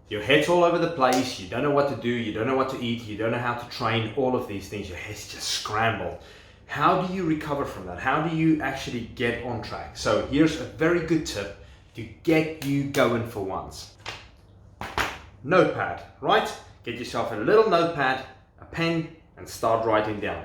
Your head's all over the place, you don't know what to do, you don't know what to eat, you don't know how to train, all of these things, your head's just scrambled. How do you recover from that? How do you actually get on track? So here's a very good tip to get you going for once. Notepad, right? Get yourself a little notepad, a pen, and start writing down.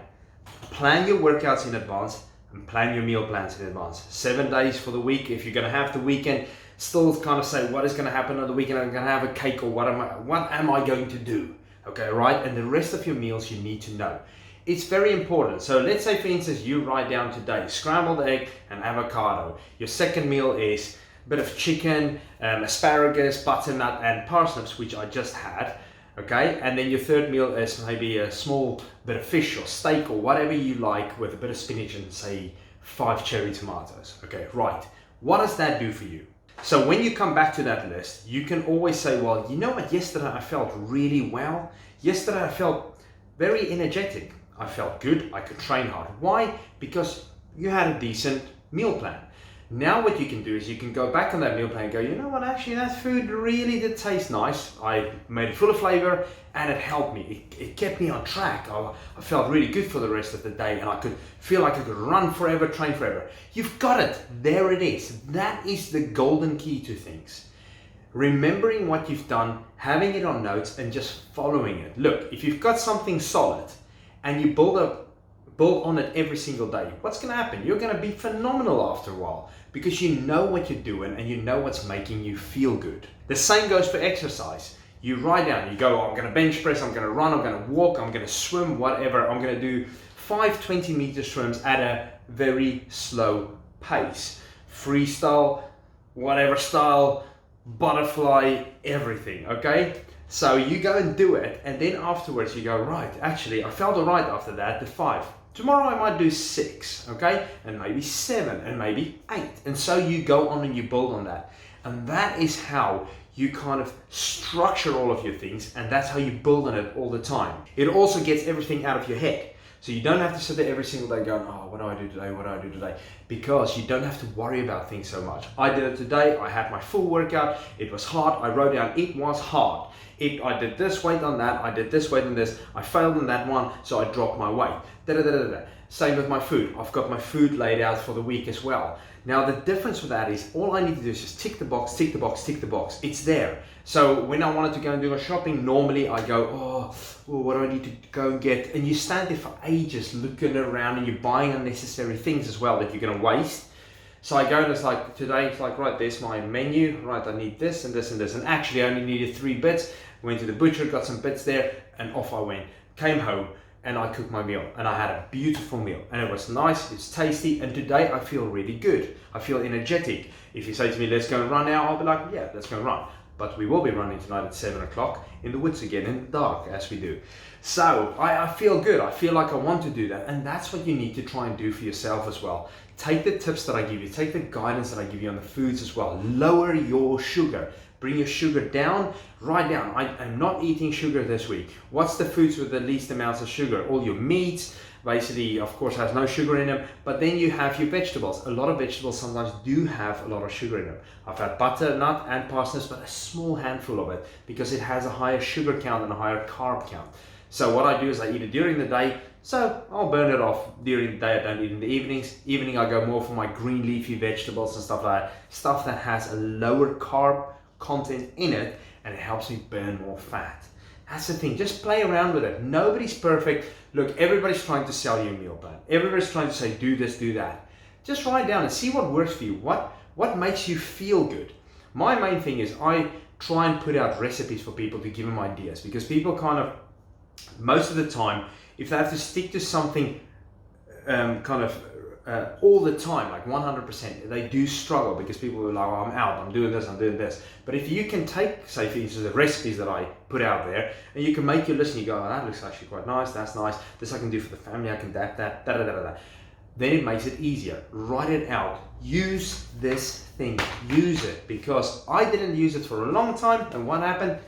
Plan your workouts in advance and plan your meal plans in advance. 7 days for the week. If you're going to have the weekend, still kind of say what is going to happen on the weekend. I'm going to have a cake, or what am I going to do? Okay, right? And the rest of your meals you need to know. It's very important. So let's say, for instance, you write down today scrambled egg and avocado. Your second meal is a bit of chicken, asparagus, butternut, and parsnips, which I just had. Okay, and then your third meal is maybe a small bit of fish or steak or whatever you like, with a bit of spinach and say 5 cherry tomatoes. Okay, right. What does that do for you? So when you come back to that list, you can always say, well, you know what, yesterday I felt really well. Yesterday I felt very energetic. I felt good. I could train hard. Why? Because you had a decent meal plan. Now what you can do is you can go back on that meal plan and go, you know what, actually that food really did taste nice. I made it full of flavor and it helped me. It kept me on track. I felt really good for the rest of the day, and I could feel like I could run forever, train forever. You've got it. There it is. That is the golden key to things. Remembering what you've done, having it on notes, and just following it. Look, if you've got something solid and you build on it every single day, what's going to happen? You're going to be phenomenal after a while, because you know what you're doing and you know what's making you feel good. The same goes for exercise. You write down, you go, oh, I'm going to bench press, I'm going to run, I'm going to walk, I'm going to swim, whatever. I'm going to do 5 20-meter swims at a very slow pace. Freestyle, whatever style, butterfly, everything, okay? So you go and do it, and then afterwards you go, right, actually I felt all right after that, the 5. Tomorrow I might do 6, okay? And maybe 7, and maybe 8. And so you go on and you build on that. And that is how you kind of structure all of your things, and that's how you build on it all the time. It also gets everything out of your head. So you don't have to sit there every single day going, oh, what do I do today? What do I do today? Because you don't have to worry about things so much. I did it today. I had my full workout. It was hard. I wrote down, it was hard. I did this weight on that. I did this weight on this. I failed on that one, so I dropped my weight. Same with my food. I've got my food laid out for the week as well. Now the difference with that is all I need to do is just tick the box, tick the box, tick the box. It's there. So when I wanted to go and do my shopping, normally I go, oh, what do I need to go and get? And you stand there for ages looking around, and you're buying unnecessary things as well that you're going to waste. So I go and it's like, today it's like, right, there's my menu, right, I need this and this and this. And actually I only needed 3 bits. Went to the butcher, got some bits there, and off I went. Came home and I cooked my meal, and I had a beautiful meal, and it was nice, it's tasty, and today I feel really good. I feel energetic. If you say to me, let's go and run now, I'll be like, yeah, let's go and run. But we will be running tonight at 7 o'clock in the woods again, in the dark, as we do. So I feel good. I feel like I want to do that. And that's what you need to try and do for yourself as well. Take the tips that I give you, take the guidance that I give you on the foods as well. Lower your sugar. Bring your sugar down. Write down, I'm not eating sugar this week. What's the foods with the least amounts of sugar? All your meats, basically, of course, has no sugar in them. But then you have your vegetables. A lot of vegetables sometimes do have a lot of sugar in them. I've had butternut and parsnips, but a small handful of it, because it has a higher sugar count and a higher carb count. So what I do is I eat it during the day, so I'll burn it off during the day. I don't eat in the evenings. Evening I go more for my green leafy vegetables and stuff like that. Stuff that has a lower carb content in it, and it helps me burn more fat. That's the thing, just play around with it. Nobody's perfect. Look, everybody's trying to sell you a meal plan. Everybody's trying to say, do this, do that. Just write down and see what works for you. What makes you feel good? My main thing is I try and put out recipes for people to give them ideas, because people kind of, most of the time, if they have to stick to something all the time, like 100%, they do struggle, because people are like, oh, I'm out, I'm doing this. But if you can take, say for instance, the recipes that I put out there, and you can make your list and you go, oh, that looks actually quite nice, that's nice, this I can do for the family, I can that, then it makes it easier. Write it out. Use this thing. Use it, because I didn't use it for a long time, and what happened?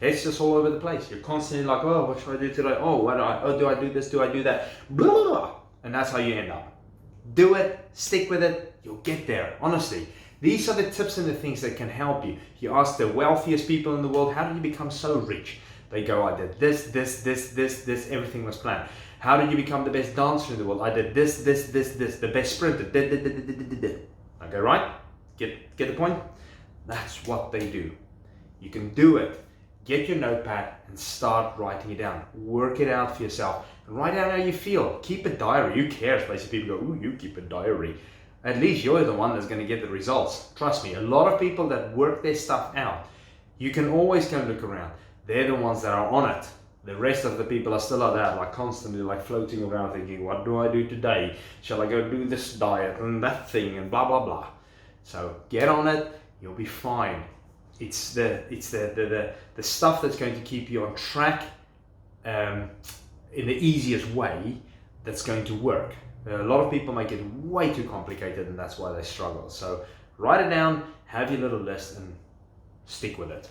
It's just all over the place. You're constantly like, oh, what should I do today? Oh, do I do this? Do I do that? Blah, blah, blah. And that's how you end up. Do it, stick with it, you'll get there. Honestly, These are the tips and the things that can help you. You ask the wealthiest people in the world, how did you become so rich? They go, I did this, everything was planned. How did you become the best dancer in the world? I did this, the best sprinter, Okay, right? Get the point? That's what they do. You can do it. Get your notepad and start writing it down. Work it out for yourself. And write down how you feel. Keep a diary. Who cares? Basically, people go, ooh, you keep a diary. At least you're the one that's going to get the results. Trust me, a lot of people that work their stuff out, you can always go and look around. They're the ones that are on it. The rest of the people are still like that, like constantly like floating around thinking, what do I do today? Shall I go do this diet and that thing and blah, blah, blah. So get on it. You'll be fine. It's the stuff that's going to keep you on track in the easiest way that's going to work. A lot of people make it way too complicated, and that's why they struggle. So write it down, have your little list, and stick with it.